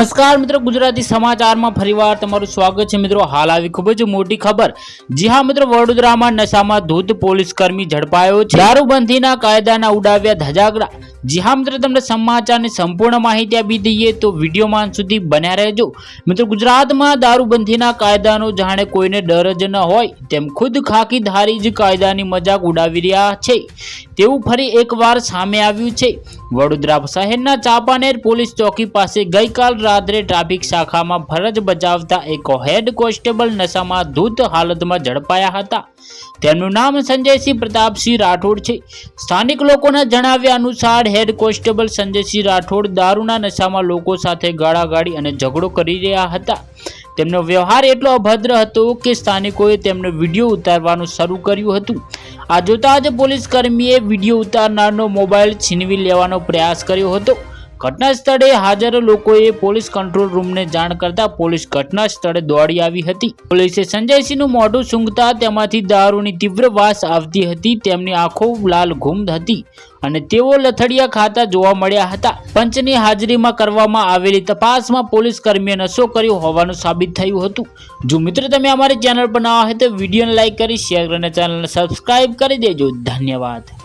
નમસ્કાર મિત્રો, ગુજરાતી સમાચારમાં ફરીવાર તમારું સ્વાગત છે મિત્રો। હાલ આવી ખૂબ જ મોટી ખબર। જી હા મિત્રો, વડોદરામાં નશામાં ધૂત પોલીસ કર્મી ઝડપાયો છે। દારૂબંધીના કાયદાના ઉડાવ્યા ધજાગરા। જી હા મિત્રો, તમને સમાચારની સંપૂર્ણ માહિતી આપી દઈએ તો વિડીયોમાં અંત સુધી બન્યા રહેજો મિત્રો। ગુજરાતમાં દારૂબંધીના કાયદાનો જાણે કોઈને ડર જ ન હોય તેમ ખુદ ખાકીધારી જ કાયદાની મજાક ઉડાવી રહ્યા છે તેવું ફરી એકવાર સામે આવ્યું છે। વડોદરા શહેરના ચાંપાનેર પોલીસ ચોકી પાસે ગઈકાલ રાત્રે ટ્રાફિક શાખામાં ફરજ બજાવતા એક હેડ કોન્સ્ટેબલ નશામાં ધૂત હાલતમાં ઝડપાયા હતા। તેમનું નામ સંજયસિંહ પ્રતાપસિંહ રાઠોડ છે। સ્થાનિક લોકોના જણાવ્યા અનુસાર હેડ કોન્સ્ટેબલ સંજયસિંહ રાઠોડ દારૂના નશામાં લોકો સાથે ગાળાગાળી અને ઝઘડો કરી રહ્યા હતા। તેમનો વ્યવહાર એટલો અભદ્ર હતો કે સ્થાનિકોએ તેમનો વિડીયો ઉતારવાનું શરૂ કર્યું હતું। આ જોતા જ પોલીસ કર્મીએ વિડીયો ઉતારનારનો મોબાઈલ છીનવી લેવાનો પ્રયાસ કર્યો હતો। ઘટના સ્થળે હાજર લોકોએ પોલીસ કંટ્રોલ રૂમને જાણ કરતા પોલીસ ઘટના સ્થળે દોડી આવી હતી। પોલીસે સંજયસિંહનું મોઢું સૂંઘતા તેમાંથી દારૂની તીવ્ર વાસ આવતી હતી। તેમની આંખો લાલ ઘૂમ હતી અને તેઓ લથડિયા ખાતા જોવા મળ્યા હતા। પંચની હાજરીમાં કરવામાં આવેલી તપાસમાં પોલીસ કર્મીએ નશો કર્યો હોવાનું સાબિત થયું હતું। જો મિત્રો તમે અમારી ચેનલ પર નવા હોય તો વિડીયોને લાઈક કરી શેર અને ચેનલને સબસ્ક્રાઇબ કરી દેજો। ધન્યવાદ।